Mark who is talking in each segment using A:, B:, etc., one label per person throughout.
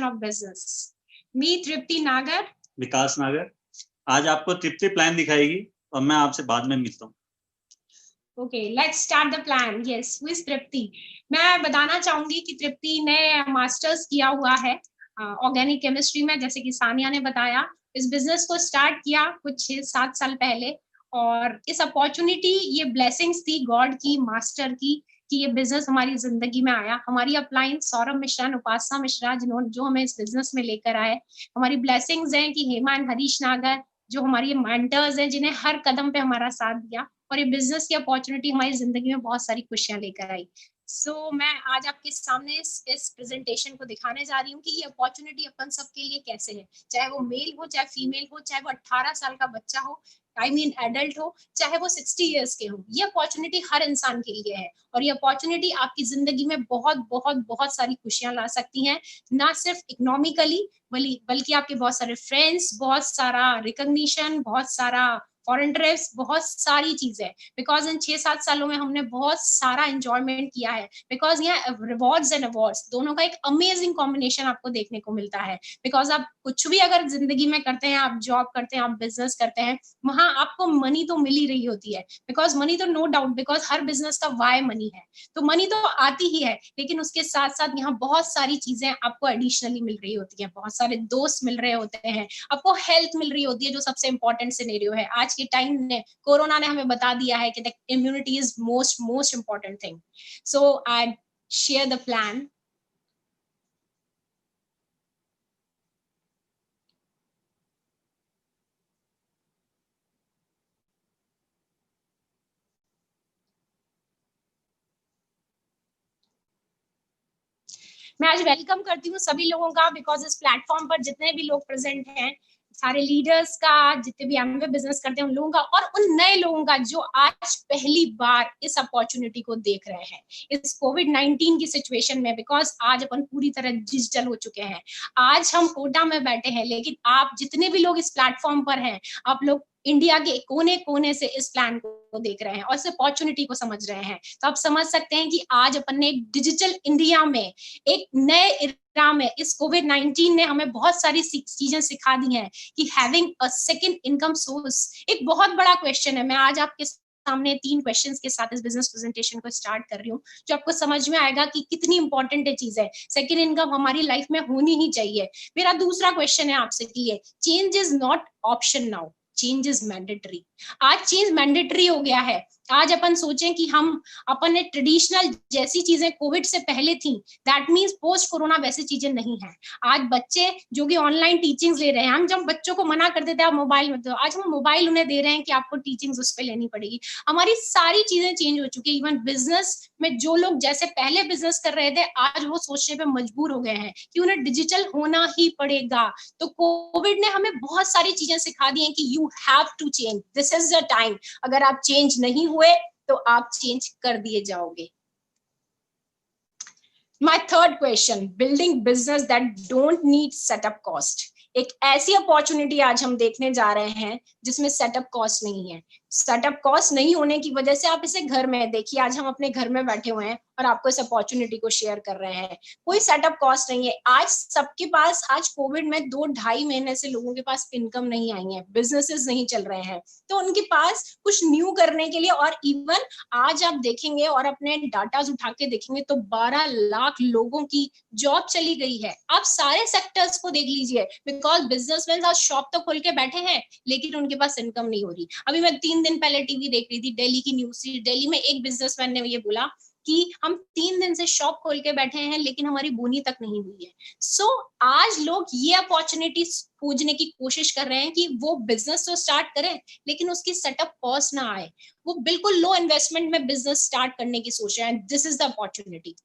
A: of business. Me, Tripti Nagar.
B: विकास नागर। आज आपको तृप्ति प्लान दिखाएगी और मैं आपसे बाद में मिलता हूँ।
A: Okay, let's start the plan. Yes, who is Tripti? मैं बताना चाहूंगी कि तृप्ति ने मास्टर्स किया हुआ है ऑर्गेनिक केमिस्ट्री में, जैसे कि सानिया ने बताया। इस बिजनेस को स्टार्ट किया कुछ 6-7 साल पहले, और इस अपॉर्चुनिटी, ये ब्लेसिंग्स थी गॉड की, मास्टर की, कि ये बिजनेस हमारी जिंदगी में आया। हमारी अपलाइन सौरभ मिश्रा, उपासना मिश्रा, जिन्होंने जो हमें इस बिजनेस में लेकर आए। हमारी ब्लेसिंग्स हैं कि हेमा एंड हरीश नागर, जो हमारी मेंटर्स हैं, जिन्हें हर कदम पे हमारा साथ दिया, और ये बिजनेस की अपॉर्चुनिटी हमारी जिंदगी में बहुत सारी खुशियां लेकर आई। मैं आज आपके सामने इस प्रेजेंटेशन को दिखाने जा रही हूँ कि ये अपॉर्चुनिटी अपन सबके लिए कैसे है, चाहे वो मेल हो, चाहे फीमेल हो, चाहे वो 18 साल का बच्चा हो, एडल्ट हो, चाहे वो 60 इयर्स के हो। ये अपॉर्चुनिटी हर इंसान के लिए है, और ये अपॉर्चुनिटी आपकी जिंदगी में बहुत बहुत बहुत सारी खुशियां ला सकती हैं, ना सिर्फ इकोनॉमिकली, बल्कि आपके बहुत सारे फ्रेंड्स, बहुत सारा रिकॉग्निशन, बहुत सारा फॉरेन ट्रिप्स, बहुत सारी चीजें। बिकॉज इन 6-7 सालों में हमने बहुत सारा एंजॉयमेंट किया है, बिकॉज यहाँ रिवॉर्ड्स एंड अवार्ड्स दोनों का एक अमेजिंग कॉम्बिनेशन आपको देखने को मिलता है। बिकॉज आप कुछ भी अगर जिंदगी में करते हैं, आप जॉब करते हैं, आप बिजनेस करते हैं, वहां आपको मनी तो मिल ही रही होती है। बिकॉज मनी तो नो डाउट, बिकॉज हर बिजनेस का वाई मनी है, तो मनी तो आती ही है, लेकिन उसके साथ साथ यहाँ बहुत सारी चीजें आपको एडिशनली मिल रही होती है। बहुत सारे दोस्त मिल रहे होते हैं, आपको हेल्थ मिल रही होती है, जो सबसे इंपॉर्टेंट सिनेरियो है आज के टाइम ने, कोरोना ने हमें बता दिया है कि the immunity is most important thing. So I share the plan. मैं आज वेलकम करती हूँ सभी लोगों का, बिकॉज इस प्लेटफॉर्म पर जितने भी लोग प्रेजेंट हैं, सारे लीडर्स का, जितने भी एमवे बिजनेस करते हैं उन लोगों का, और उन नए लोगों का जो आज पहली बार इस अपॉर्चुनिटी को देख रहे हैं इस कोविड-19 की सिचुएशन में। बिकॉज आज अपन पूरी तरह डिजिटल हो चुके हैं। आज हम कोटा में बैठे हैं, लेकिन आप जितने भी लोग इस प्लेटफॉर्म पर हैं, आप लोग इंडिया के कोने कोने से इस प्लान को देख रहे हैं और इस अपॉर्चुनिटी को समझ रहे हैं। तो आप समझ सकते हैं कि आज अपन ने एक डिजिटल इंडिया में, एक नए इरा में, इस कोविड-19 ने हमें बहुत सारी चीजें सिखा दी हैं कि having a second income source एक बहुत बड़ा क्वेश्चन है। मैं आज आपके सामने 3 क्वेश्चंस के साथ इस बिजनेस प्रेजेंटेशन को स्टार्ट कर रही हूँ, जो आपको समझ में आएगा कि कितनी इंपॉर्टेंट है चीज है। सेकंड इनकम हमारी लाइफ में होनी ही चाहिए। मेरा दूसरा क्वेश्चन है आपसे कि ये change is not option now, change is mandatory. आज चेंज मैंडेटरी हो गया है। आज अपन सोचें कि हम अपन ने ट्रेडिशनल जैसी चीजें कोविड से पहले थी, दैट मींस पोस्ट कोरोना वैसी चीजें नहीं है। आज बच्चे जो कि ऑनलाइन टीचिंग्स ले रहे हैं, हम जब बच्चों को मना करते थे आप मोबाइल मत दो, आज हम मोबाइल उन्हें दे रहे हैं कि आपको टीचिंग्स उस पर लेनी पड़ेगी। हमारी सारी चीजें चेंज हो चुकी है। इवन बिजनेस में जो लोग जैसे पहले बिजनेस कर रहे थे, आज वो सोचने पे मजबूर हो गए हैं कि उन्हें डिजिटल होना ही पड़ेगा। तो कोविड ने हमें बहुत सारी चीजें सिखा दी हैं कि you have to change, this is the time. अगर आप चेंज नहीं हुए तो आप चेंज कर दिए जाओगे। My third question, building business that don't need setup cost. एक ऐसी अपॉर्चुनिटी आज हम देखने जा रहे हैं जिसमें सेटअप कॉस्ट नहीं है। सेटअप कॉस्ट नहीं होने की वजह से आप इसे घर में देखिए, आज हम अपने घर में बैठे हुए हैं और आपको इस अपॉर्चुनिटी को शेयर कर रहे हैं। कोई सेटअप कॉस्ट नहीं है। आज सबके पास, आज कोविड में 2-2.5 महीने से लोगों के पास इनकम नहीं आई है, बिजनेसेस नहीं चल रहे हैं, तो उनके पास कुछ न्यू करने के लिए, और इवन आज आप देखेंगे और अपने डाटा उठा के देखेंगे तो 12 लाख लोगों की जॉब चली गई है। आप सारे सेक्टर्स को देख लीजिए, बिकॉज बिजनेसमैन आज शॉप तो खोल के बैठे हैं लेकिन उनके पास इनकम नहीं हो रही। अभी मैं 3 दिन पहले टीवी देख रही थी, दिल्ली की न्यूज थी। दिल्ली में एक बिजनेसमैन ने ये बोला कि हम 3 दिन से शॉप खोल के बैठे हैं लेकिन हमारी बोनी तक नहीं हुई है। सो आज लोग ये अपॉर्चुनिटी खोजने की कोशिश कर रहे हैं कि वो बिजनेस तो स्टार्ट करें लेकिन उसकी सेटअप कॉस्ट ना आए। वो बिल्कुल लो इन्वेस्टमेंट में बिजनेस स्टार्ट करने की सोच रहे हैं। This is the opportunity.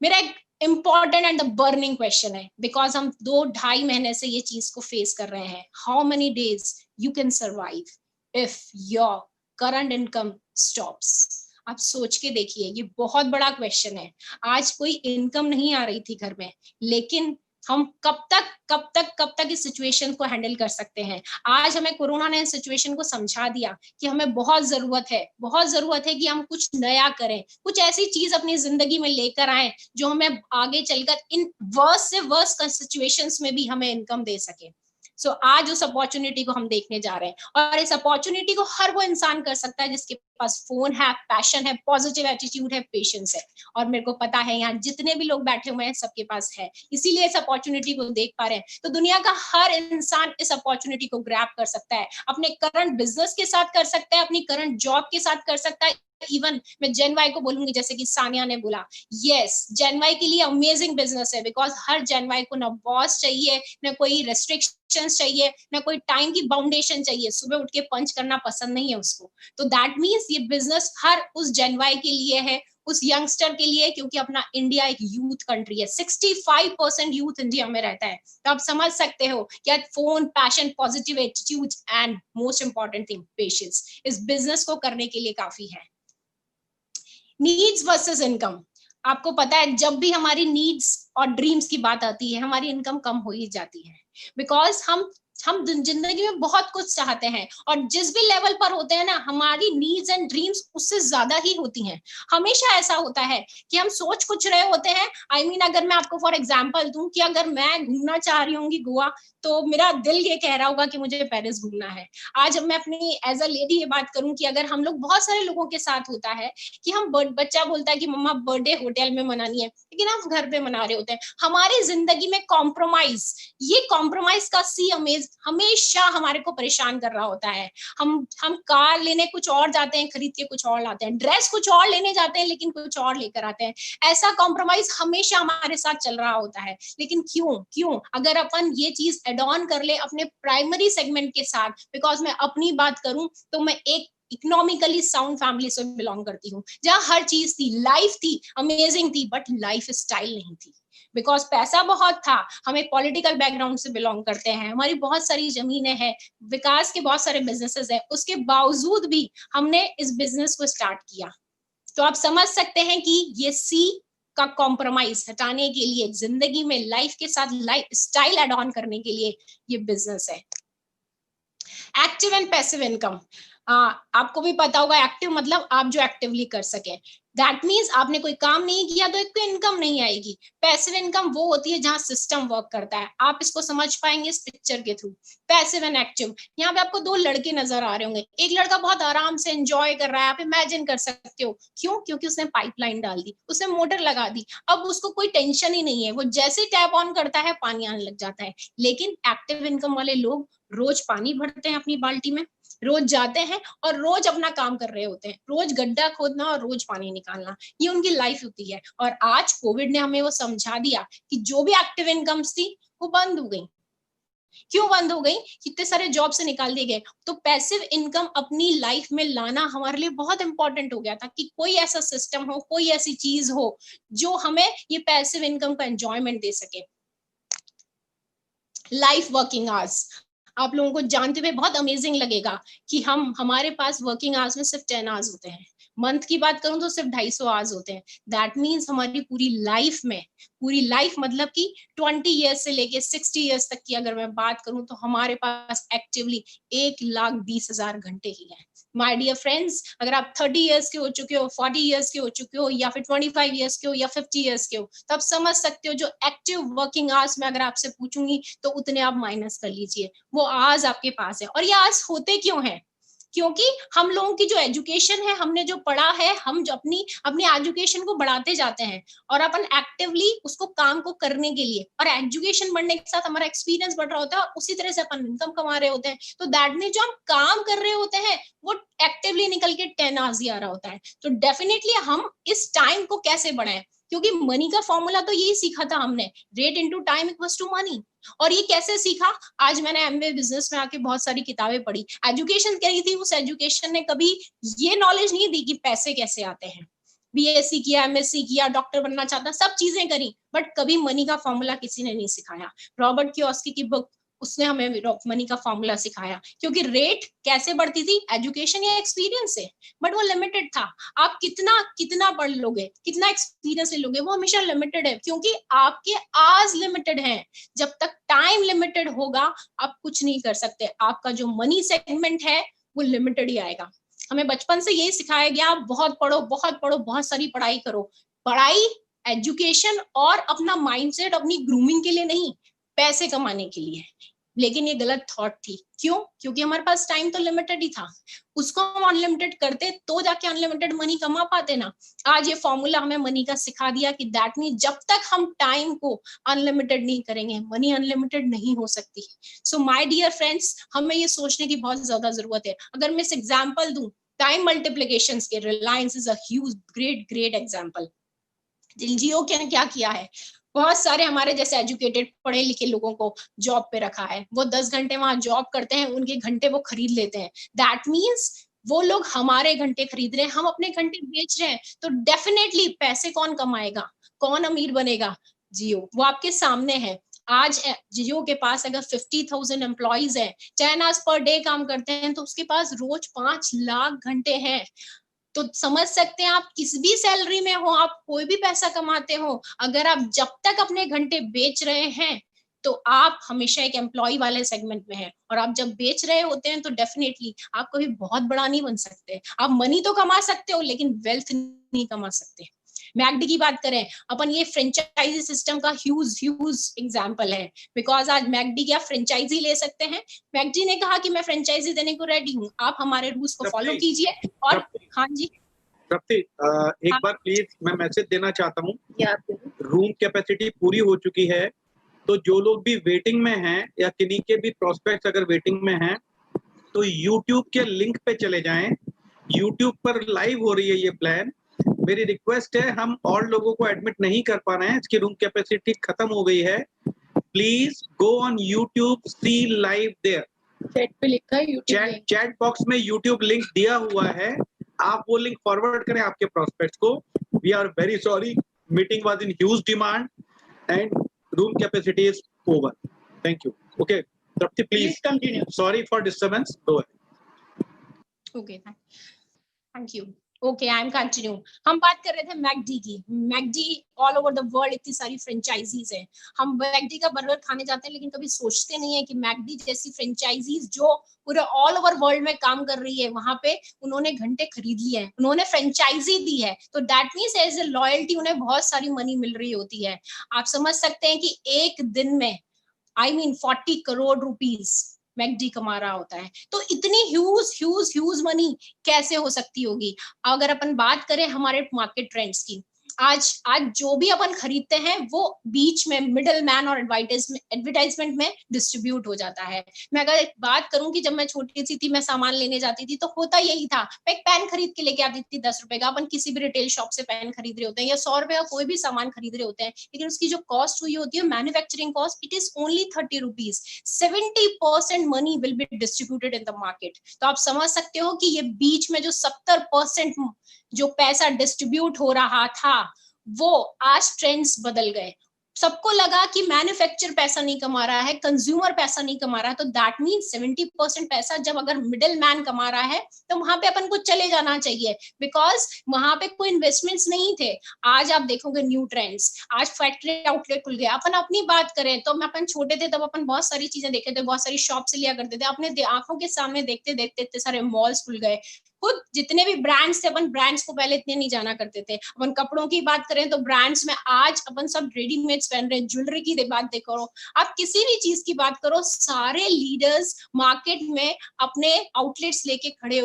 A: मेरा एक important and the burning question है, बिकॉज हम 2-2.5 महीने से ये चीज को फेस कर रहे हैं। How many days you can survive if your current income stops? आप सोच के देखिए, ये बहुत बड़ा क्वेश्चन है। आज कोई इनकम नहीं आ रही थी घर में, लेकिन हम कब तक इस सिचुएशन को हैंडल कर सकते हैं। आज हमें कोरोना ने इस सिचुएशन को समझा दिया कि हमें बहुत जरूरत है कि हम कुछ नया करें, कुछ ऐसी चीज अपनी जिंदगी में लेकर आए जो हमें आगे चलकर इन वर्स्ट से वर्स्ट सिचुएशंस में भी हमें इनकम दे सके। सो आज उस अपॉर्चुनिटी को हम देखने जा रहे हैं, और इस अपॉर्चुनिटी को हर वो इंसान कर सकता है जिसके पास फोन है, पैशन है, पॉजिटिव एटीट्यूड है, पेशेंस है। और मेरे को पता है यहाँ जितने भी लोग बैठे हुए हैं सबके पास है, इसीलिए इस अपॉर्चुनिटी को देख पा रहे हैं। तो दुनिया का हर इंसान इस अपॉर्चुनिटी को ग्रैब कर सकता है, अपने करंट बिजनेस के साथ कर सकता है, अपनी करंट जॉब के साथ कर सकता है। इवन मैं जेन वाई को बोलूंगी, जैसे कि सानिया ने बोला, यस जेन वाई के लिए अमेजिंग बिजनेस है, बिकॉज हर जेन वाई को ना बॉस चाहिए, ना कोई रेस्ट्रिक्शंस चाहिए, ना कोई टाइम की बाउंडेशन चाहिए, सुबह उठ के पंच करना पसंद नहीं है उसको। तो दैट मीन्स ये बिजनेस हर उस जेन वाई के लिए है, उस यंगस्टर के लिए, क्योंकि अपना इंडिया एक यूथ कंट्री है, 65% यूथ इंडिया में रहता है। तो आप समझ सकते हो कि phone, passion, positive attitude and most important thing patience इस बिजनेस को करने के लिए काफी है। नीड्स वर्सेस इनकम, आपको पता है जब भी हमारी नीड्स और ड्रीम्स की बात आती है हमारी इनकम कम हो ही जाती है, बिकॉज हम जिंदगी में बहुत कुछ चाहते हैं, और जिस भी लेवल पर होते हैं ना हमारी नीड्स एंड ड्रीम्स उससे ज्यादा ही होती हैं। हमेशा ऐसा होता है कि हम सोच कुछ रहे होते हैं, आई मीन अगर मैं आपको फॉर एग्जांपल दूं कि अगर मैं घूमना चाह रही हूँ गोवा, तो मेरा दिल ये कह रहा होगा कि मुझे पेरिस घूमना है। आज अब मैं अपनी एज अ लेडी ये बात करूं कि अगर हम लोग, बहुत सारे लोगों के साथ होता है कि हम बच्चा बोलता है कि मम्मा बर्थडे होटल में मनानी है, लेकिन हम घर पे मना रहे होते हैं। हमारी जिंदगी में कॉम्प्रोमाइज, ये कॉम्प्रोमाइज का सी अमेज हमेशा हमारे को परेशान कर रहा होता है। हम कार लेने कुछ और जाते हैं, खरीद के कुछ और लाते हैं, ड्रेस कुछ और लेने जाते हैं लेकिन कुछ और लेकर आते हैं। ऐसा कॉम्प्रोमाइज हमेशा हमारे साथ चल रहा होता है। लेकिन क्यों अगर अपन ये चीज एड ऑन कर ले अपने प्राइमरी सेगमेंट के साथ, बिकॉज मैं अपनी बात करूं तो मैं एक इकोनॉमिकली साउंड फैमिली से बिलोंग करती हूँ, जहाँ हर चीज थी, लाइफ थी, अमेजिंग थी, बट लाइफ स्टाइल नहीं थी। बिकॉज पैसा बहुत था, हम एक पॉलिटिकल बैकग्राउंड से बिलोंग करते हैं, हमारी बहुत सारी जमीनें हैं, विकास के बहुत सारे बिजनेसेस हैं, उसके बावजूद भी हमने इस बिजनेस को स्टार्ट किया। तो आप समझ सकते हैं कि ये सी का कॉम्प्रोमाइज हटाने के लिए, जिंदगी में लाइफ के साथ लाइफ स्टाइल एड ऑन करने के लिए ये बिजनेस है। एक्टिव एंड पैसिव इनकम, आपको भी पता होगा एक्टिव मतलब आप जो एक्टिवली कर सके, दैट मीन्स आपने कोई काम नहीं किया तो एक इनकम नहीं आएगी। पैसिव इनकम वो होती है जहां सिस्टम वर्क करता है, आप इसको समझ पाएंगे इस पिक्चर के थ्रू। पैसिव एंड एक्टिव, यहाँ पे आपको दो लड़के नजर आ रहे होंगे, एक लड़का बहुत आराम से एंजॉय कर रहा है, आप इमेजिन कर सकते हो क्यों, क्योंकि उसने पाइपलाइन डाल दी, उसने मोटर लगा दी, अब उसको कोई टेंशन ही नहीं है, वो जैसे टैप ऑन करता है पानी आने लग जाता है। लेकिन एक्टिव इनकम वाले लोग रोज पानी भरते हैं अपनी बाल्टी में, रोज जाते हैं और रोज अपना काम कर रहे होते हैं, रोज गड्ढा खोदना और रोज पानी निकालना, ये उनकी लाइफ होती है। और आज कोविड ने हमें वो समझा दिया कि जो भी एक्टिव इनकम्स थी वो बंद हो गई। क्यों बंद हो गई? कितने सारे जॉब से निकाल दिए गए। तो पैसिव इनकम अपनी लाइफ में लाना हमारे लिए बहुत इंपॉर्टेंट हो गया था कि कोई ऐसा सिस्टम हो, कोई ऐसी चीज हो जो हमें ये पैसिव इनकम का एंजॉयमेंट दे सके। लाइफ वर्किंग आवर्स, आप लोगों को जानते हुए बहुत अमेजिंग लगेगा कि हमारे पास वर्किंग आवर्स में सिर्फ 10 आवर्स होते हैं। मंथ की बात करूं तो सिर्फ 250 आवर्स होते हैं। दैट मीन्स हमारी पूरी लाइफ मतलब कि 20 ईयर्स से लेके 60 ईयर्स तक की अगर मैं बात करूं तो हमारे पास एक्टिवली 1,20,000 घंटे ही है। माय डियर फ्रेंड्स, अगर आप 30 ईयर्स के हो चुके हो, 40 ईयर्स के हो चुके हो, या फिर 25 ईयर्स के हो, या 50 ईयर्स के हो, तो आप समझ सकते हो जो एक्टिव वर्किंग आवर्स में अगर आपसे पूछूंगी तो उतने आप माइनस कर लीजिए, वो आवर्स आपके पास है। और ये आवर्स होते क्यों हैं? क्योंकि हम लोगों की जो एजुकेशन है, हमने जो पढ़ा है, हम जो अपनी एजुकेशन को बढ़ाते जाते हैं और अपन एक्टिवली उसको काम को करने के लिए, और एजुकेशन बढ़ने के साथ हमारा एक्सपीरियंस बढ़ रहा होता है और उसी तरह से अपन इनकम कमा रहे होते हैं। तो दैट मीन जो हम काम कर रहे होते हैं वो एक्टिवली निकल के 10 आवर्स ही आ रहा होता है। तो डेफिनेटली हम इस टाइम को कैसे बढ़ाएं, क्योंकि मनी का फॉर्मूला तो यही सीखा था हमने, rate into time equals to money. और ये कैसे सीखा? आज मैंने एमबीए बिजनेस में आके बहुत सारी किताबें पढ़ी, एजुकेशन करी थी, उस एजुकेशन ने कभी ये नॉलेज नहीं दी कि पैसे कैसे आते हैं। बीएससी किया, एमएससी किया, डॉक्टर बनना चाहता, सब चीजें करी, बट कभी मनी का फॉर्मूला किसी ने नहीं सिखाया। रॉबर्ट कियोस्की की बुक उसने हमें मनी का फॉर्मूला सिखाया, क्योंकि रेट कैसे बढ़ती थी, एजुकेशन या एक्सपीरियंस से, बट वो लिमिटेड था। आप कितना कितना पढ़ लोगे, कितना एक्सपीरियंस ले लोगे, वो हमेशा लिमिटेड है, क्योंकि आपके आज लिमिटेड है। जब तक टाइम लिमिटेड होगा आप कुछ नहीं कर सकते। आपका जो मनी सेगमेंट है वो लिमिटेड ही आएगा। हमें बचपन से यही सिखाया गया, आप बहुत पढ़ो, बहुत पढ़ो, बहुत सारी पढ़ाई करो। पढ़ाई, एजुकेशन और अपना माइंडसेट अपनी ग्रूमिंग के लिए नहीं, पैसे कमाने के लिए। लेकिन ये गलत थॉट थी। क्यों? क्योंकि हमारे पास टाइम तो लिमिटेड ही था। उसको हम अनलिमिटेड करते तो जाके अनलिमिटेड मनी कमा पाते ना। आज ये फॉर्मूला हमें मनी का सिखा दिया कि दैट मीन जब तक हम टाइम को अनलिमिटेड नहीं करेंगे, मनी अनलिमिटेड नहीं हो सकती। सो माय डियर फ्रेंड्स, हमें ये सोचने की बहुत ज्यादा जरूरत है। अगर मैं इस एग्जाम्पल दूं टाइम मल्टीप्लिकेशन के, Reliance is a huge great example. Jio ने क्या किया है, बहुत सारे हमारे जैसे एजुकेटेड पढ़े लिखे लोगों को जॉब पे रखा है। वो 10 घंटे वहां जॉब करते हैं, उनके घंटे वो खरीद लेते हैं। दैट मीन्स वो लोग हमारे घंटे खरीद रहे हैं, हम अपने घंटे बेच रहे हैं। तो डेफिनेटली पैसे कौन कमाएगा, कौन अमीर बनेगा? जियो। वो आपके सामने है। आज जियो के पास अगर 50,000 एम्प्लॉइज है, 10 आवर्स पर डे काम करते हैं, तो उसके पास रोज 5 लाख घंटे हैं। तो समझ सकते हैं आप, किस भी सैलरी में हो, आप कोई भी पैसा कमाते हो, अगर आप जब तक अपने घंटे बेच रहे हैं तो आप हमेशा एक एम्प्लॉय वाले सेगमेंट में हैं। और आप जब बेच रहे होते हैं तो डेफिनेटली आप कभी बहुत बड़ा नहीं बन सकते। आप मनी तो कमा सकते हो लेकिन वेल्थ नहीं कमा सकते। मैकडी की बात करें अपन, ये फ्रेंचाइजी सिस्टम का ह्यूज एग्जांपल है। बिकॉज आज मैकडी क्या फ्रेंचाइजी ले सकते हैं। मैकडी ने कहा कि मैं फ्रेंचाइजी देने को रेडी हूँ, आप हमारे रूल्स को फॉलो कीजिए। और हाँ जी
C: तृप्ति, एक बार प्लीज मैं मैसेज देना चाहता हूँ। रूम कैपेसिटी पूरी हो चुकी है, तो जो लोग भी वेटिंग में हैं या किन्हीं के भी प्रोस्पेक्ट्स अगर वेटिंग में हैं तो YouTube के लिंक पे चले जाएं। YouTube पर लाइव हो रही है ये प्लान। मेरी रिक्वेस्ट है, हम और लोगों को एडमिट नहीं कर पा रहे हैं, इसकी रूम कैपेसिटी खत्म हो गई है। Please go on YouTube, see live there.
A: Chat पे लिखा है YouTube,
C: चैट बॉक्स में YouTube लिंक दिया हुआ है, आप वो लिंक फॉरवर्ड करें आपके प्रोस्पेक्ट्स को। We are very sorry, meeting was in huge demand and room capacity is over. Thank you. Okay Tripti, please continue. Sorry for disturbance, go ahead.
A: Okay, thank you. Okay, I am continue. हम बात कर रहे थे McD की। McD all over the world इतनी सारी franchises हैं। हम मैकडी का बर्गर खाने जाते हैं लेकिन कभी सोचते नहीं है कि मैकडी जैसी फ्रेंचाइजीज जो पूरे ऑल ओवर वर्ल्ड में काम कर रही है, वहां पे उन्होंने घंटे खरीद लिए हैं, उन्होंने फ्रेंचाइजी दी है। तो that means as a loyalty उन्हें बहुत सारी मनी मिल रही होती है। आप समझ सकते हैं कि एक दिन में I mean 40 crore rupees McD कमा रहा होता है। तो इतनी ह्यूज मनी कैसे हो सकती होगी? अगर अपन बात करें हमारे मार्केट ट्रेंड्स की, आज जो भी अपन खरीदते हैं वो बीच में मिडिल मैन और एडवर्टाइजमेंट में डिस्ट्रीब्यूट हो जाता है। मैं अगर एक बात करूं कि जब मैं छोटी सी थी, मैं सामान लेने जाती थी तो होता यही था, मैं एक पेन खरीद के लेके आती थी 10 रुपए का। अपन किसी भी रिटेल शॉप से पेन खरीद रहे होते हैं या 100 रुपए का कोई भी सामान खरीद रहे होते हैं, लेकिन उसकी जो कॉस्ट हुई होती है manufacturing cost, it is only 30 rupees. 70% money will be distributed in the market. तो आप समझ सकते हो कि ये बीच में जो 70% जो पैसा डिस्ट्रीब्यूट हो रहा था, वो आज ट्रेंड्स बदल गए। सबको लगा कि मैन्युफैक्चर पैसा नहीं कमा रहा है, कंज्यूमर पैसा नहीं कमा रहा है, तो दैट मीन्स 70% पैसा जब अगर मिडिल मैन कमा रहा है तो वहां पे अपन को चले जाना चाहिए, बिकॉज वहां पे कोई इन्वेस्टमेंट्स नहीं थे। आज आप देखोगे न्यू ट्रेंड्स, आज फैक्ट्री आउटलेट खुल गया। अपन अपनी बात करें तो अपन छोटे थे तब अपन बहुत सारी चीजें देखे थे, बहुत सारी शॉप से लिया करते थे, अपने आंखों के सामने देखते देखते इतने सारे मॉल्स खुल गए। खुद जितने भी ब्रांड्स थे, अपन ब्रांड्स को पहले इतने नहीं जाना करते थे। अपन कपड़ों की बात करें तो ब्रांड्स में आज अपन सब रेडीमेड्स पहन रहे हैं। ज्वेलरी की बात करो, आप किसी भी चीज की बात करो, सारे लीडर्स मार्केट में अपने आउटलेट्स लेके खड़े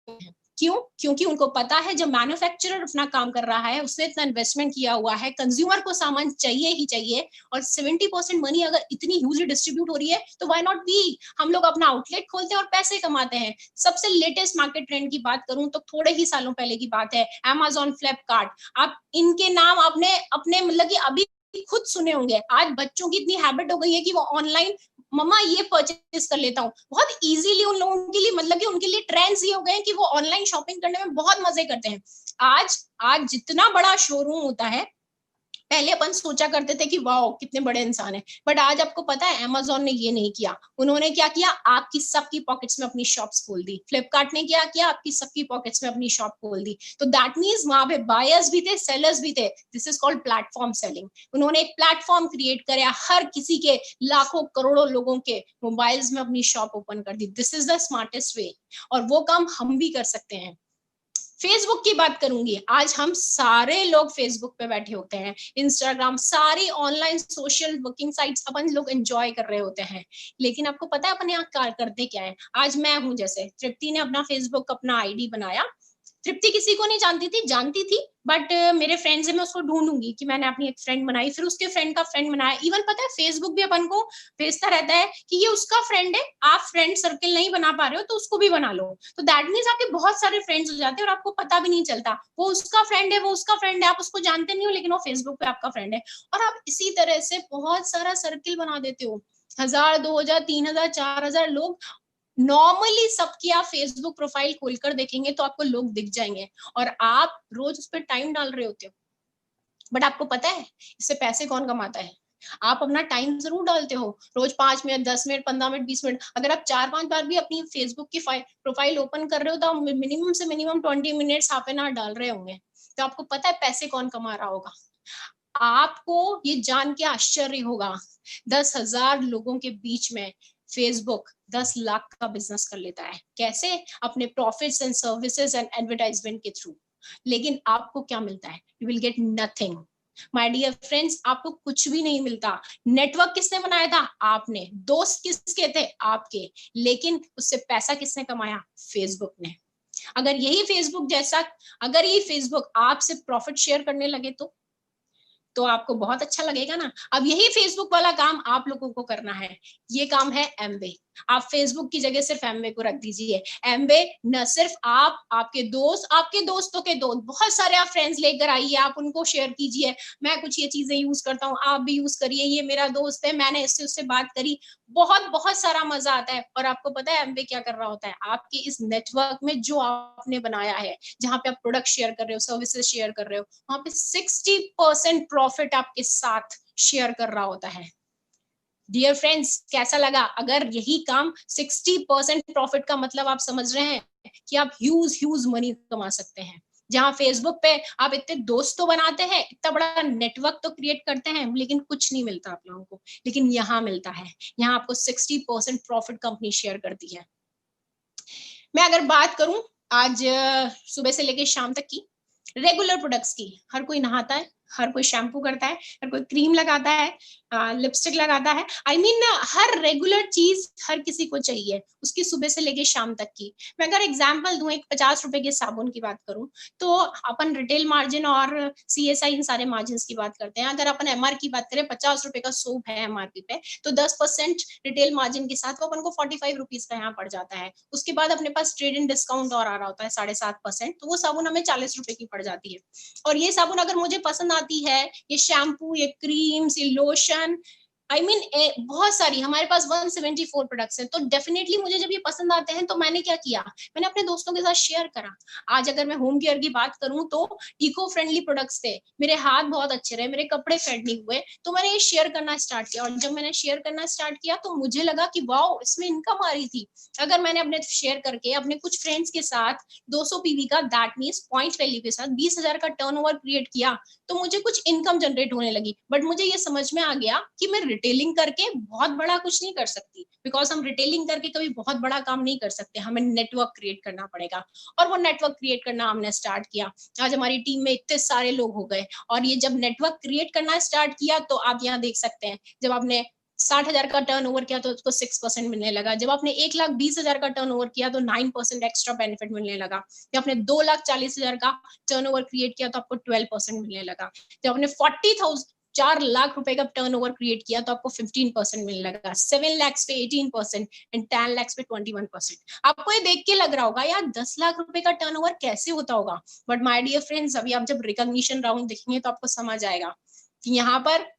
A: हैं। क्यों? क्योंकि उनको पता है जब मैन्युफैक्चरर अपना काम कर रहा है, उसने इतना इन्वेस्टमेंट किया हुआ है, कंज्यूमर को सामान चाहिए ही चाहिए, और 70% मनी अगर इतनी ह्यूजली डिस्ट्रीब्यूट हो रही है तो व्हाई नॉट वी, हम लोग अपना आउटलेट खोलते हैं और पैसे कमाते हैं। सबसे लेटेस्ट मार्केट ट्रेंड की बात करूं तो थोड़े ही सालों पहले की बात है, Amazon, फ्लिपकार्ट, आप इनके नाम आपने अपने मतलब कि अभी खुद सुने होंगे। आज बच्चों की इतनी हैबिट हो गई है कि वो ऑनलाइन मम्मा ये परचेज कर लेता हूँ, बहुत इजीली उन लोगों के लिए, मतलब कि उनके लिए ट्रेंड्स ये हो गए हैं कि वो ऑनलाइन शॉपिंग करने में बहुत मजे करते हैं। आज जितना बड़ा शोरूम होता है पहले अपन सोचा करते थे कि वाओ कितने बड़े इंसान हैं, बट आज आपको पता है अमेज़न ने ये नहीं किया। उन्होंने क्या किया, आपकी सबकी पॉकेट्स में अपनी शॉप्स खोल दी। फ्लिपकार्ट ने क्या किया, आपकी सबकी पॉकेट्स में अपनी शॉप खोल दी। तो दैट मींस वहां पे बायर्स भी थे, सेलर्स भी थे। This is called platform selling. उन्होंने एक प्लेटफॉर्म क्रिएट कराया, हर किसी के लाखों करोड़ों लोगों के मोबाइल्स में अपनी शॉप ओपन कर दी। This is the smartest way, और वो काम हम भी कर सकते हैं। फेसबुक की बात करूंगी, आज हम सारे लोग फेसबुक पे बैठे होते हैं, इंस्टाग्राम, सारी ऑनलाइन सोशल वर्किंग साइट्स अपन लोग एंजॉय कर रहे होते हैं। लेकिन आपको पता है अपन यहाँ करते क्या है? आज मैं हूं, जैसे तृप्ति ने अपना फेसबुक अपना आईडी बनाया। तृप्ति किसी को नहीं जानती थी, बट मेरे फ्रेंड से मैं उसको ढूंढूंगी कि मैंने अपनी एक फ्रेंड बनाई, फिर उसके फ्रेंड का फ्रेंड बनाया। इवन पता है फेसबुक भी अपन को भेजता रहता है कि ये उसका फ्रेंड है, आप फ्रेंड सर्कल नहीं बना पा रहे हो तो उसको भी बना लो। तो दैट मीन्स आपके बहुत सारे फ्रेंड्स हो जाते हैं और आपको पता भी नहीं चलता वो उसका फ्रेंड है, वो उसका फ्रेंड है, आप उसको जानते नहीं हो लेकिन वो फेसबुक पे आपका फ्रेंड है। और आप इसी तरह से बहुत सारा सर्किल बना देते हो, 1000, 2000, 3000, 4000 लोग। नॉर्मली सबकी आप फेसबुक प्रोफाइल खोलकर देखेंगे तो आपको लोग दिख जाएंगे, और आप रोज उस पर टाइम डाल रहे होते हो। बट आपको पता है इससे पैसे कौन कमाता है? आप अपना टाइम जरूर डालते हो, रोज 5 मिनट, 10 मिनट, 15 मिनट, 20 मिनट। अगर आप 4-5 बार भी अपनी फेसबुक की प्रोफाइल ओपन कर रहे हो तो आप मिनिमम से minimum 20 minutes, half an hour डाल रहे होंगे। तो आपको पता है पैसे कौन कमा रहा होगा? आपको ये जान के आश्चर्य होगा, 10,000 लोगों के बीच में फेसबुक 10 लाख का बिजनेस कर लेता है। कैसे? अपने profits and services and advertisement के थ्रू। लेकिन आपको क्या मिलता है? You will get nothing. My dear friends, आपको कुछ भी नहीं मिलता। नेटवर्क किसने बनाया था? आपने। दोस्त किसके थे? आपके। लेकिन उससे पैसा किसने कमाया? फेसबुक ने। अगर ये फेसबुक आपसे प्रॉफिट शेयर करने लगे तो आपको बहुत अच्छा लगेगा ना। अब यही फेसबुक वाला काम आप लोगों को करना है। ये काम है एमवे। आप फेसबुक की जगह सिर्फ एमवे को रख दीजिए। एमवे न सिर्फ आप, आपके दोस्त, आपके दोस्तों के दोस्त, बहुत सारे आप फ्रेंड्स लेकर आइए, आप उनको शेयर कीजिए, मैं कुछ ये चीजें यूज करता हूँ, आप भी यूज करिए, ये मेरा दोस्त है, मैंने इससे उससे बात करी। बहुत बहुत सारा मजा आता है। और आपको पता है एमवे क्या कर रहा होता है? आपके इस नेटवर्क में जो आपने बनाया है, जहां पे आप प्रोडक्ट शेयर कर रहे हो, सर्विसेज शेयर कर रहे हो, वहां पे 60% प्रॉफिट आपके साथ शेयर कर रहा होता है। डियर फ्रेंड्स, कैसा लगा? अगर यही काम 60% प्रॉफिट का मतलब आप समझ रहे हैं कि आप ह्यूज मनी कमा सकते हैं। जहां फेसबुक पे आप इतने दोस्त तो बनाते हैं, इतना बड़ा नेटवर्क तो क्रिएट करते हैं, लेकिन कुछ नहीं मिलता आप लोगों को। लेकिन यहाँ मिलता है, यहाँ आपको 60% प्रॉफिट कंपनी शेयर करती है। मैं अगर बात करूं आज सुबह से लेकर शाम तक की रेगुलर प्रोडक्ट्स की, हर कोई नहाता है, हर कोई शैम्पू करता है, हर कोई क्रीम लगाता है, लिपस्टिक लगाता है। I mean, हर रेगुलर चीज हर किसी को चाहिए, उसकी सुबह से लेके शाम तक की। मैं अगर एग्जांपल दूं, एक 50 रुपए के साबुन की बात करूं, तो अपन रिटेल मार्जिन और CSI इन सारे मार्जिन की बात करते हैं। अगर अपन MR की बात करें, 50 रुपए का सोप है MRP पे, तो 10% रिटेल मार्जिन के साथ वो अपन को 45 रुपीज का यहाँ पड़ जाता है। उसके बाद अपने पास ट्रेड इन डिस्काउंट और आ रहा होता है 7.5%, तो वो साबुन हमें 40 रुपए की पड़ जाती है। और ये साबुन अगर मुझे पसंद आती है, ये शैम्पू, ये क्रीम्स, ये लोशन, बहुत सारी हमारे पास 174 प्रोडक्ट्स हैं, तो डेफिनेटली मुझे जब ये पसंद आते हैं तो मैंने क्या किया, मैंने अपने दोस्तों के साथ शेयर करा। आज अगर मैं होम केयर की बात करूं तो इको फ्रेंडली प्रोडक्ट्स थे, मेरे हाथ बहुत अच्छे रहे, मेरे कपड़े फेड नहीं हुए, तो मैंने ये शेयर करना स्टार्ट किया। और जब मैंने शेयर करना स्टार्ट किया तो मुझे लगा कि वाओ, इसमें इनकम आ रही थी। अगर मैंने अपने शेयर करके अपने कुछ फ्रेंड्स के साथ 200 PV का, दैट मीन्स पॉइंट वैल्यू के साथ 20,000 का टर्नओवर क्रिएट किया, तो मुझे कुछ इनकम जनरेट होने लगी। बट मुझे ये समझ में आ गया कि मैं रिटेलिंग करके बहुत बड़ा कुछ नहीं कर सकती, बिकॉज हम रिटेलिंग करके कभी बहुत बड़ा काम नहीं कर सकते, हमें नेटवर्क क्रिएट करना पड़ेगा। और वो नेटवर्क क्रिएट करना हमने स्टार्ट किया। आज हमारी टीम में इतने सारे लोग हो गए, और ये जब नेटवर्क क्रिएट करना स्टार्ट किया तो आप यहाँ देख सकते हैं, जब आपने 60,000 का टर्नओवर किया तो उसको 6% मिलने लगा। जब आपने 1,20,000 का टर्नओवर किया तो 9% एक्स्ट्रा बेनिफिट मिलने लगा। जब आपने 2,40,000 का टर्नओवर क्रिएट किया तो आपको 12% मिलने लगा। जब आपने 4 लाख रुपए का टर्नओवर क्रिएट किया तो आपको 15% मिलने लगा। 7 लाख पे 18% एंड 10 लाख पे 21%। आपको ये देख के लग रहा होगा यार 10 लाख रुपए का टर्नओवर कैसे होता होगा, बट माय डियर फ्रेंड्स, अभी आप जब रिकॉग्निशन राउंड देखेंगे तो आपको समझ आएगा कि यहाँ पर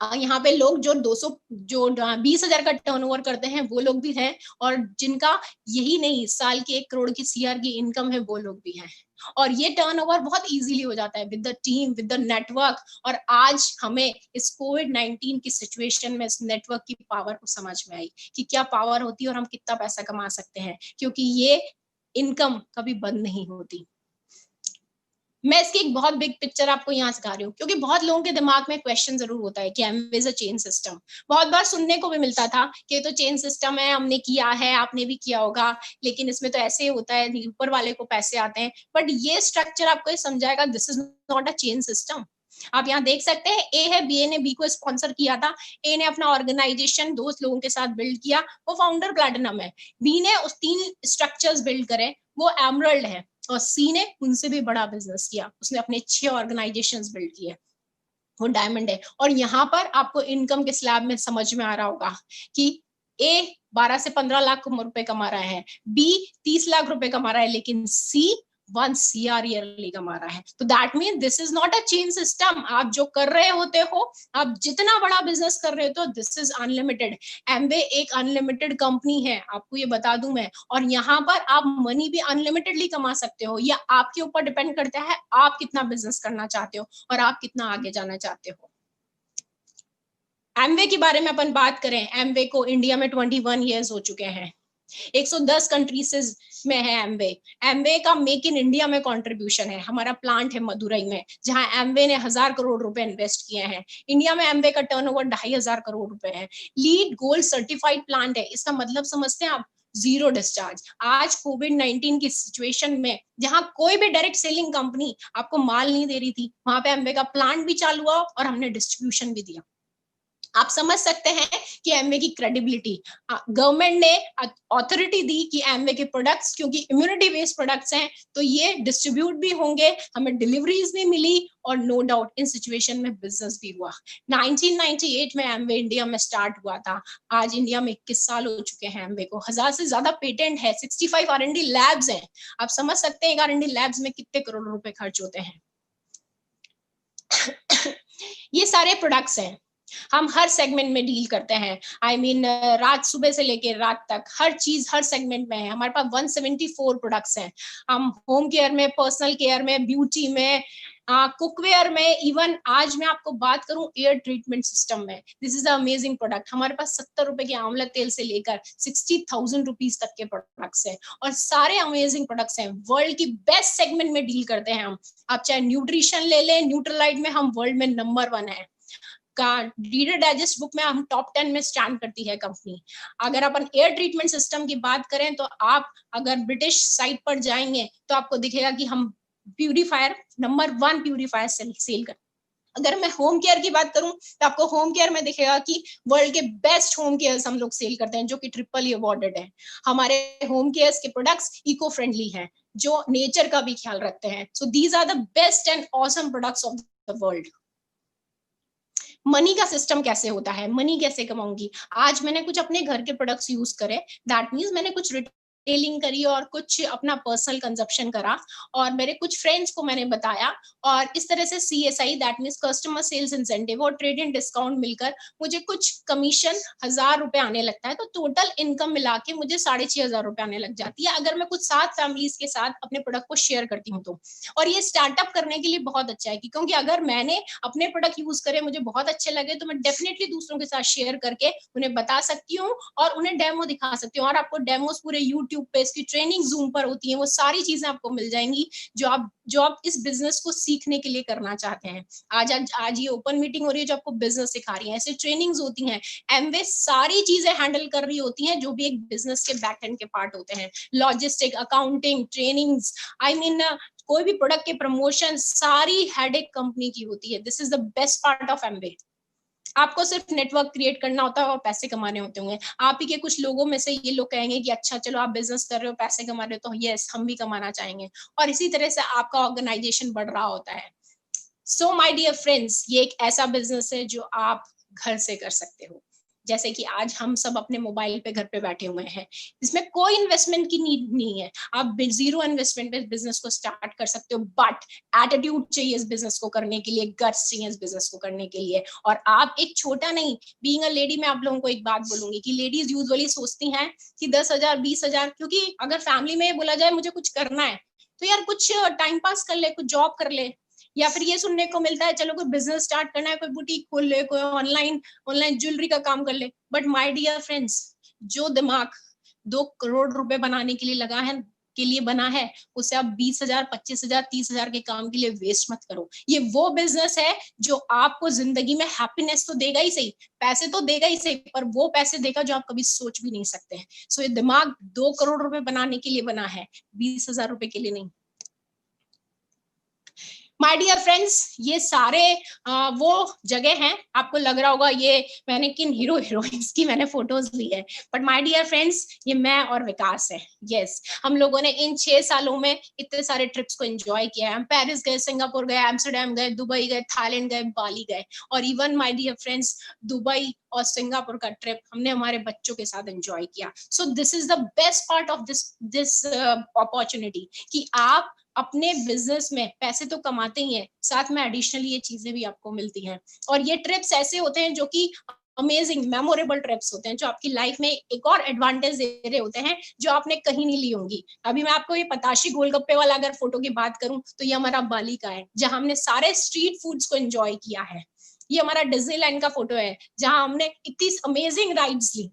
A: यहाँ पे लोग जो 20,000 का टर्नओवर करते हैं वो लोग भी हैं, और जिनका यही नहीं साल की 1 करोड़ की सीआर की इनकम है वो लोग भी हैं। और ये टर्नओवर बहुत इजीली हो जाता है with the team, with the network. और आज हमें इस कोविड-19 की सिचुएशन में इस नेटवर्क की पावर को समझ में आई कि क्या पावर होती है और हम कितना पैसा कमा सकते हैं, क्योंकि ये इनकम कभी बंद नहीं होती। मैं इसकी एक बहुत बिग पिक्चर आपको यहाँ सिखा रही हूँ, क्योंकि बहुत लोगों के दिमाग में क्वेश्चन जरूर होता है कि Amway is a chain system. बहुत बार सुनने को भी मिलता था कि तो चेन सिस्टम है, हमने किया है, आपने भी किया होगा, लेकिन इसमें तो ऐसे होता है, ऊपर वाले को पैसे आते हैं। बट ये स्ट्रक्चर आपको ये समझाएगा this is not a chain system. आप यहाँ देख सकते हैं, ए है, बी ने बी को स्पॉन्सर किया था। ए ने अपना ऑर्गेनाइजेशन दोस्त लोगों के साथ बिल्ड किया, वो फाउंडर प्लैटिनम है। बी ने उस 3 स्ट्रक्चर्स बिल्ड करे, वो एमरल्ड है। और सी ने उनसे भी बड़ा बिजनेस किया, उसने अपने 6 ऑर्गेनाइजेशंस बिल्ड किए, वो डायमंड है। और यहाँ पर आपको इनकम के स्लैब में समझ में आ रहा होगा कि ए 12 से 15 लाख रुपए कमा रहा है, बी 30 लाख रुपए कमा रहा है, लेकिन सी 1 CR ईयरली कमा रहा है। तो that mean this is not a chain system. आप जो कर रहे होते हो, आप जितना बड़ा बिजनेस कर रहे हो, दिस इज अनलिमिटेड। एमवे एक अनलिमिटेड कंपनी है, आपको ये बता दूं मैं। और यहाँ पर आप मनी भी अनलिमिटेडली कमा सकते हो, या आपके ऊपर डिपेंड करता है आप कितना बिजनेस करना चाहते हो और आप कितना आगे जाना चाहते हो। एमवे के बारे में अपन बात करें, एमवे को इंडिया में 21 ईयर्स हो चुके हैं, 110 कंट्रीज में है एमवे। एमवे का मेक इन इंडिया में कंट्रीब्यूशन है। हमारा प्लांट है मदुरई में, जहां एमवे ने 1000 करोड़ रुपए इन्वेस्ट किए हैं। इंडिया में एमवे का टर्नओवर 2500 करोड़ रुपए है। लीड गोल्ड सर्टिफाइड प्लांट है। इसका मतलब समझते हैं आप, 0 डिस्चार्ज। आज कोविड-19 की सिचुएशन में जहां कोई भी डायरेक्ट सेलिंग कंपनी आपको माल नहीं दे रही थी, वहां पे एमवे का प्लांट भी चालू हुआ और हमने डिस्ट्रीब्यूशन भी दिया। आप समझ सकते हैं कि एमवे की क्रेडिबिलिटी, गवर्नमेंट ने अथॉरिटी दी कि एमवे के प्रोडक्ट्स, क्योंकि इम्यूनिटी बेस्ड प्रोडक्ट्स हैं, तो ये डिस्ट्रीब्यूट भी होंगे, हमें डिलीवरीज भी मिली, और नो डाउट इन सिचुएशन में बिजनेस भी हुआ। 1998 में एमवे इंडिया में स्टार्ट हुआ था। आज इंडिया में 21 साल हो चुके हैं एमवे को, 1000 से ज्यादा पेटेंट है, 65 R&D लैब्स हैं। आप समझ सकते हैं R&D लैब्स में कितने करोड़ रुपए खर्च होते हैं। ये सारे प्रोडक्ट्स हैं, हम हर सेगमेंट में डील करते हैं। आई मीन रात सुबह से लेकर रात तक हर चीज हर सेगमेंट में है। हमारे पास 174 प्रोडक्ट्स हैं। हम होम केयर में, पर्सनल केयर में, ब्यूटी में, कुकवेयर में, इवन आज मैं आपको बात करूं एयर ट्रीटमेंट सिस्टम में, this is a amazing product. हमारे पास 70 रुपए के आंवला तेल से लेकर 60,000 रुपीज तक के प्रोडक्ट्स हैं, और सारे अमेजिंग प्रोडक्ट्स हैं। वर्ल्ड की बेस्ट सेगमेंट में डील करते हैं हम। आप चाहे न्यूट्रिशन ले लें, न्यूट्रलाइट में हम वर्ल्ड में नंबर 1 है। का रीडर डाइजेस्ट बुक में हम टॉप 10 में स्टैंड करती है कंपनी। अगर अपन एयर ट्रीटमेंट सिस्टम की बात करें, तो आप अगर ब्रिटिश साइट पर जाएंगे तो आपको दिखेगा कि हम प्यूरिफायर नंबर 1 प्यूरिफायर सेल कर। अगर मैं होम केयर की बात करूं तो आपको होम केयर में दिखेगा कि वर्ल्ड के बेस्ट होम केयर हम लोग सेल करते हैं, जो कि ट्रिपल अवार्डेड है। हमारे होम केयर के प्रोडक्ट्स इको फ्रेंडली हैं, जो नेचर का भी ख्याल रखते हैं। So these are the best and awesome products of the world. Money का सिस्टम कैसे होता है, मनी कैसे कमाऊंगी? आज मैंने कुछ अपने घर के प्रोडक्ट्स यूज करे, दैट मीन्स मैंने कुछ रिटेलिंग करी और कुछ अपना पर्सनल कंजप्शन करा, और मेरे कुछ फ्रेंड्स को मैंने बताया, और इस तरह से CSI that means customer sales incentive और ट्रेड इन डिस्काउंट मिलकर मुझे कुछ कमीशन 1000 रुपए आने लगता है। तो टोटल इनकम मिला के मुझे 6500 रुपए आने लग जाती है, अगर मैं कुछ 7 फैमिलीज के साथ अपने प्रोडक्ट को शेयर करती हूँ तो। और ये स्टार्टअप करने के लिए बहुत अच्छा है, क्योंकि अगर मैंने अपने प्रोडक्ट यूज करे, मुझे बहुत अच्छे लगे, तो मैं डेफिनेटली दूसरों के साथ शेयर करके उन्हें बता सकती हूँ और उन्हें डेमो दिखा सकती हूँ। और आपको डेमोस पूरे यूट्यूब पे, इसकी ट्रेनिंग जूम पर होती है, वो सारी चीजें आपको मिल जाएंगी जो आप इस बिजनेस को सीखने के लिए करना चाहते हैं। आज ये ओपन मीटिंग हो रही है जो आपको बिजनेस सिखा रही है, ऐसे ट्रेनिंग्स होती हैं। एमवे सारी चीजें हैंडल कर रही होती हैं जो भी एक बिजनेस के बैक एंड के पार्ट होते हैं, logistic, accounting, trainings, I mean कोई भी प्रोडक्ट के प्रमोशन, सारी हेडेक कंपनी की होती है। This is the best part of Amway. आपको सिर्फ नेटवर्क क्रिएट करना होता है और पैसे कमाने होते होंगे। आप ही के कुछ लोगों में से ये लोग कहेंगे कि अच्छा चलो आप बिजनेस कर रहे हो, पैसे कमा रहे हो, तो यस हम भी कमाना चाहेंगे, और इसी तरह से आपका ऑर्गेनाइजेशन बढ़ रहा होता है। सो माय डियर फ्रेंड्स, ये एक ऐसा बिजनेस है जो आप घर से कर सकते हो। जैसे कि आज हम सब अपने मोबाइल पे घर पे बैठे हुए हैं, इसमें कोई इन्वेस्टमेंट की नीड नहीं है, आप 0 इन्वेस्टमेंट पे बिजनेस को स्टार्ट कर सकते हो, बट एटीट्यूड चाहिए इस बिजनेस को करने के लिए, गट्स चाहिए इस बिजनेस को करने के लिए। और आप एक छोटा नहीं, बीइंग अ लेडी, मैं आप लोगों को एक बात बोलूंगी कि लेडीज यूजुअली सोचती हैं कि 10,000 20,000, क्योंकि अगर फैमिली में बोला जाए मुझे कुछ करना है तो यार कुछ टाइम पास कर ले, कुछ जॉब कर ले, या फिर ये सुनने को मिलता है चलो कोई बिजनेस स्टार्ट करना है, कोई बुटीक खोल ले, कोई ऑनलाइन ज्वेलरी का काम कर ले। बट माय डियर फ्रेंड्स, जो दिमाग 2 करोड़ रुपए बनाने के लिए लगा है, के लिए बना है, उसे आप 20,000 25,000 30,000 के काम के लिए वेस्ट मत करो। ये वो बिजनेस है जो आपको जिंदगी में हैप्पीनेस तो देगा ही सही, पैसे तो देगा ही सही, पर वो पैसे देगा जो आप कभी सोच भी नहीं सकते हैं। सो ये दिमाग 2 करोड़ रुपए बनाने के लिए बना है, 20,000 रुपए के लिए नहीं। माय डियर फ्रेंड्स, ये सारे वो जगह हैं, आपको लग रहा होगा ये मैंने किन हीरो हीरोइंस की मैंने फोटोज ली है, बट माय डियर फ्रेंड्स, ये मैं और विकास है। यस, हम लोगों ने इन 6 सालों में इतने सारे ट्रिप्स को एंजॉय किया है। हम पेरिस गए, सिंगापुर गए, एम्स्टर्डम गए, दुबई गए, थाईलैंड गए, बाली गए, और even my dear friends, Dubai और सिंगापुर का ट्रिप हमने हमारे बच्चों के साथ एंजॉय किया। So this is the best part of this opportunity कि आप अपने बिजनेस में पैसे तो कमाते ही हैं, साथ में एडिशनली ये चीजें भी आपको मिलती हैं। और ये ट्रिप्स ऐसे होते हैं जो कि अमेजिंग मेमोरेबल ट्रिप्स होते हैं, जो आपकी लाइफ में एक और एडवांटेज दे रहे होते हैं जो आपने कहीं नहीं ली होंगी। अभी मैं आपको ये पताशी गोलगप्पे वाला अगर फोटो की बात करूं तो ये हमारा बाली का है, जहां हमने सारे स्ट्रीट फूड्स को एंजॉय किया है। ये हमारा डिज्नीलैंड का फोटो है, जहां हमने इतनी अमेजिंग राइड्स ली।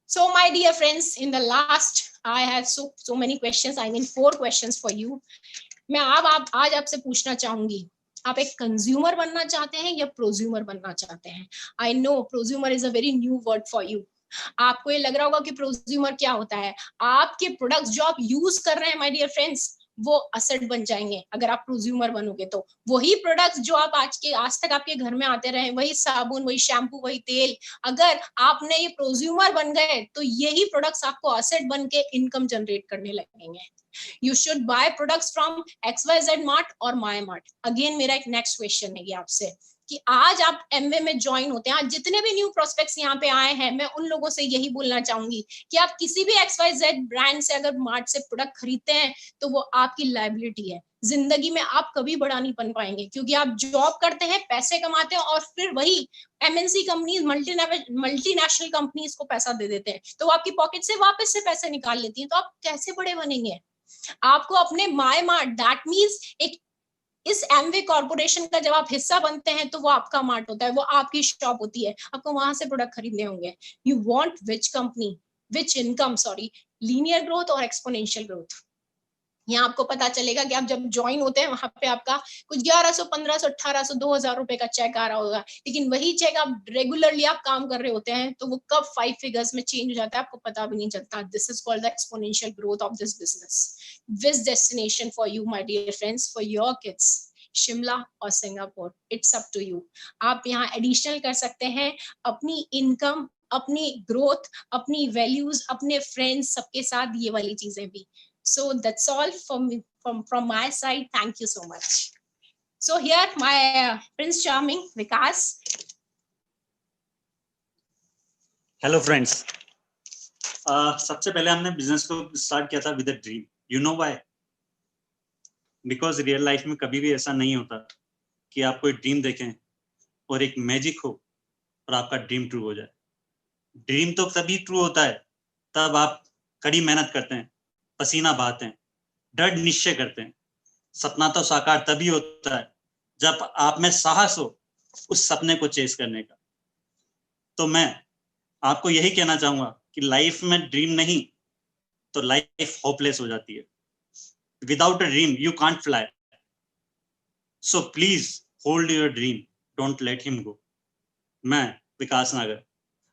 A: So my dear friends, in the last I have so many questions, I mean 4 questions for you. मैं आज आपसे पूछना चाहूंगी, आप एक कंज्यूमर बनना चाहते हैं या प्रोज्यूमर बनना चाहते हैं? I know prosumer is a very new word for you. आपको ये लग रहा होगा कि प्रोज्यूमर क्या होता है। आपके प्रोडक्ट्स जो आप यूज कर रहे हैं माय डियर फ्रेंड्स, वो असेट बन जाएंगे अगर आप प्रोज्यूमर बनोगे तो। वही प्रोडक्ट्स जो आप आज तक आपके घर में आते रहे, वही साबुन, वही शैम्पू, वही तेल, अगर आपने ये प्रोज्यूमर बन गए तो यही प्रोडक्ट्स आपको असेट बन के इनकम जनरेट करने लगेंगे। You should buy products from XYZ Mart or My Mart. Again मेरा एक नेक्स्ट क्वेश्चन है ये आपसे कि आज आप एमवे में ज्वाइन होते हैं, आज जितने भी न्यू प्रोस्पेक्ट्स यहाँ पे आए हैं, मैं उन लोगों से यही बोलना चाहूंगी कि आप किसी भी XYZ ब्रांड से अगर मार्ट से प्रोडक्ट खरीदते हैं तो वो आपकी लायबिलिटी है। जिंदगी में आप कभी बड़ा नहीं बन पाएंगे, क्योंकि आप जॉब करते हैं, पैसे कमाते हैं, और फिर वही एमएनसी कंपनीज, मल्टीनेशनल कंपनीज को पैसा दे देते हैं, तो वो आपकी पॉकेट से वापस से पैसे निकाल लेती हैं। तो आप कैसे बड़े बनेंगे? आपको अपने माय मार्ट, दैट मींस एक इस एमवे कॉर्पोरेशन का जब आप हिस्सा बनते हैं तो वो आपका मार्ट होता है, वो आपकी शॉप होती है, आपको वहां से प्रोडक्ट खरीदने होंगे। You want which company, which income, sorry, linear growth और एक्सपोनेंशियल ग्रोथ? यहाँ आपको पता चलेगा कि आप जब ज्वाइन होते हैं वहां पे आपका कुछ 1100, 1500, 1800, 2000 रुपए का चेक आ रहा होगा, लेकिन वही चेक आप रेगुलरली आप काम कर रहे होते हैं तो वो कब 5 फिगर्स में चेंज हो जाता है आपको पता भी नहीं चलता। This is called the exponential growth of this business. Which destination for you my dear friends, for your kids, Shimla और Singapore, it's up to you. आप यहाँ एडिशनल कर सकते हैं अपनी इनकम, अपनी ग्रोथ, अपनी वैल्यूज, अपने फ्रेंड्स, सबके साथ ये वाली चीजें भी। So that's all from my side. Thank you so much. So here my Prince Charming, Vikas.
B: Hello friends. सबसे पहले हमने बिजनेस को स्टार्ट किया था with a dream. You know why? Because real life में कभी भी ऐसा नहीं होता कि आप कोई ड्रीम देखें और एक मैजिक हो और आपका ड्रीम ट्रू हो जाए. ड्रीम तो तभी ट्रू होता है तब आप कड़ी मेहनत करते हैं, पसीना बहाते हैं, दृढ़ निश्चय करते हैं. सपना तो साकार तभी होता है जब आप में साहस हो उस सपने को चेस करने का. तो मैं आपको यही कहना चाहूंगा कि लाइफ में ड्रीम नहीं तो लाइफ होपलेस हो जाती है. Without a dream you can't fly. So please hold your dream, don't let him go. मैं Vikas Nagar,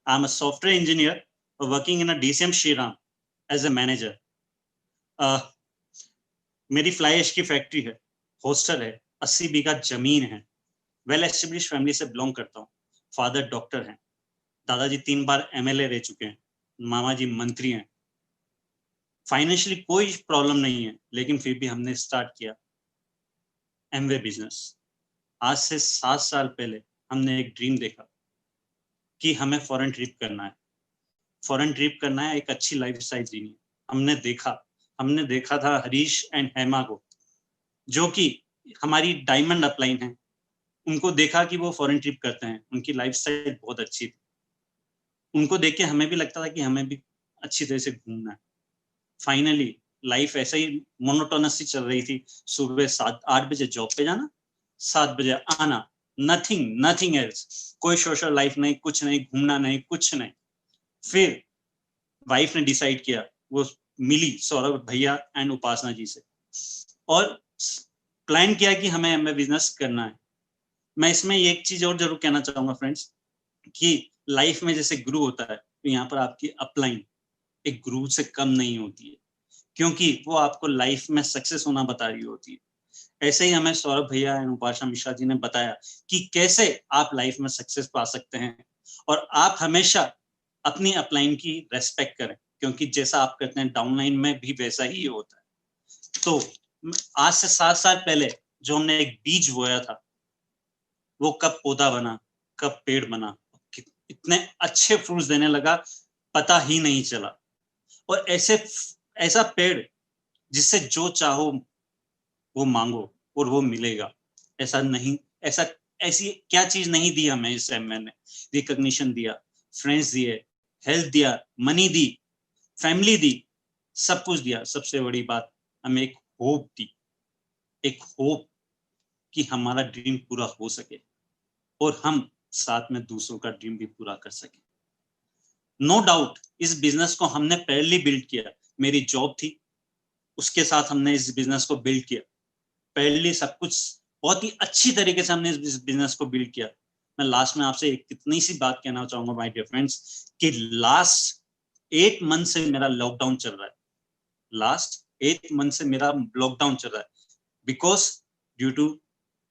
B: I am a software engineer working in a DCM Shriram as a manager. मेरी fly ash की factory है, hostel है, 80 बीघा जमीन है. Well establish family से belong करता हूँ. फादर डॉक्टर हैं, दादाजी 3 बार MLA रह चुके हैं, मामा जी मंत्री हैं. फाइनेंशियली कोई प्रॉब्लम नहीं है, लेकिन फिर भी हमने स्टार्ट किया एमवे बिजनेस. आज से 7 साल पहले हमने एक ड्रीम देखा कि हमें फॉरेन ट्रिप करना है, फॉरेन ट्रिप करना है, एक अच्छी लाइफस्टाइल जीनी है। हमने देखा था हरीश एंड हेमा को, जो कि हमारी डायमंड अपलाइन है, उनको देखा कि वो फॉरेन ट्रिप करते हैं, उनकी लाइफस्टाइल बहुत अच्छी थी। उनको देख के हमें भी लगता था कि हमें भी अच्छी तरह से घूमना है। फाइनली लाइफ ऐसे ही मोनोटोनसली चल रही थी, सुबह 7-8 बजे जॉब पे जाना, 7 बजे आना, नथिंग एल्स, कोई सोशल लाइफ नहीं, कुछ नहीं, घूमना नहीं, कुछ नहीं। फिर वाइफ ने डिसाइड किया, वो मिली सौरभ भैया एंड उपासना जी से, और प्लान किया कि हमें बिजनेस करना है। मैं इसमें एक चीज और जरूर कहना चाहूंगा फ्रेंड्स, कि लाइफ में जैसे गुरु होता है, तो यहाँ पर आपकी अपलाइन एक गुरु से कम नहीं होती है, क्योंकि वो आपको लाइफ में सक्सेस होना बता रही होती है। ऐसे ही हमें सौरभ भैया एंड उपासना मिश्रा जी ने बताया कि कैसे आप लाइफ में सक्सेस पा सकते हैं, और आप हमेशा अपनी अपलाइन की रेस्पेक्ट करें, क्योंकि जैसा आप करते हैं डाउनलाइन में भी वैसा ही होता है। तो आज से 7 साल पहले जो हमने एक बीज बोया था, वो कब पौधा बना, कब पेड़ बना, इतने अच्छे फ्रूट्स देने लगा, पता ही नहीं चला। और ऐसा पेड़ जिससे जो चाहो वो मांगो और वो मिलेगा। ऐसी क्या चीज नहीं दी हमें इस एमए ने? रिकॉग्निशन दिया, फ्रेंड्स दिए, हेल्थ दिया, मनी दी, फैमिली दी, सब कुछ दिया। सबसे बड़ी बात, हमें एक होप दी, एक होप कि हमारा ड्रीम पूरा हो सके और हम साथ में दूसरों का ड्रीम भी पूरा कर सके। नो डाउट इस बिजनेस को हमने पहले बिल्ड किया। मेरी जॉब थी, उसके साथ हमने इस बिजनेस को बिल्ड किया। पहले सब कुछ बहुत ही अच्छी तरीके से हमने इस बिजनेस को बिल्ड किया। मैं लास्ट में आपसे एक कितनी सी बात कहना चाहूंगा माय डियर फ्रेंड्स, कि लास्ट 8 मंथ से मेरा लॉकडाउन चल रहा है। लास्ट 8 मंथ से मेरा लॉकडाउन चल रहा है, because due to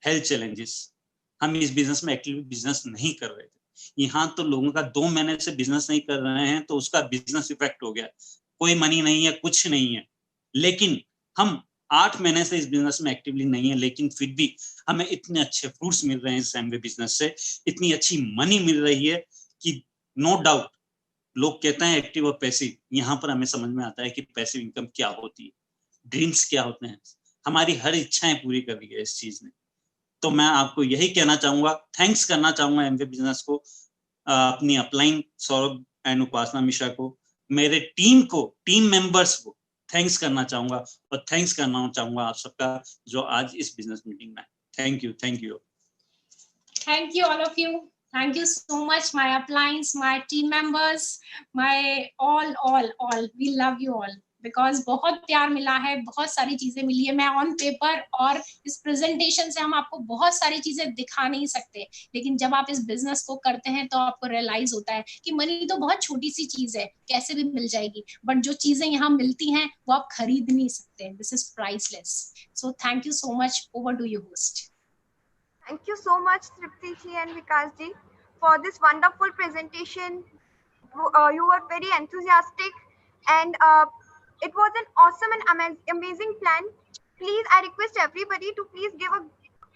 B: health challenges हम इस बिजनेस में एक्टिवली बिजनेस नहीं कर रहे थे। यहाँ तो लोगों का 2 महीने से बिजनेस नहीं कर रहे हैं, तो उसका बिजनेस इफेक्ट हो गया। कोई मनी नहीं है, कुछ नहीं है, लेकिन हम 8 महीने से इस बिजनेस में एक्टिवली नहीं है, लेकिन फिर भी हमें इतने अच्छे फ्रूट्स मिल रहे हैं इस एमवे बिजनेस से, इतनी अच्छी मनी मिल रही है कि नो डाउट लोग कहते हैं एक्टिव और पैसिव, यहाँ पर हमें समझ में आता है कि पैसिव इनकम क्या होती है, ड्रीम्स क्या होते हैं। हमारी हर इच्छाएं पूरी कर रही है इस चीज ने। तो मैं आपको यही कहना चाहूंगा, थैंक्स करना चाहूंगा एमवे बिजनेस को, अपनी अपलाइन सौरभ एंड उपासना मिश्रा को, मेरे टीम को, टीम मेंबर्स को थैंक्स करना चाहूंगा, और थैंक्स करना चाहूंगा आप सबका जो आज इस बिजनेस मीटिंग में। Thank you
A: all of you. Thank you so much, my uplines, my team members, my all. We love you all because बहुत प्यार मिला है, बहुत सारी चीजें मिली है। मैं ऑन पेपर और इस प्रेजेंटेशन से हम आपको बहुत सारी चीजें दिखा नहीं सकते, लेकिन जब आप इस बिजनेस को करते हैं तो आपको रियलाइज होता है कि मनी तो बहुत छोटी सी चीज है, कैसे भी मिल जाएगी, बट जो चीजें यहाँ मिलती हैं वो आप खरीद नहीं सकते। This is priceless. So thank you so much. Over to you host.
D: Thank you so much, Tripti ji and Vikas ji, for this wonderful presentation. You were very enthusiastic, and it was an awesome and amazing plan. Please, I request everybody to please give a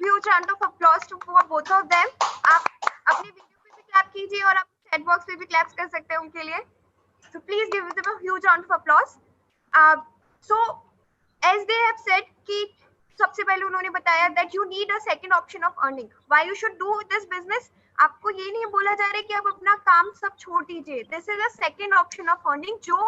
D: huge round of applause for both of them. आप अपने video पे भी clap कीजिए और आप chat box पे भी claps कर सकते हैं उनके लिए. So please give them a huge round of applause. So as they have said कि सबसे पहले उन्होंने बताया that you need a second option of earning. Why you should do this business? आपको ये नहीं बोला जा रहा है कि आप अपना काम सब छोड़ दीजिए. This is a second option of earning जो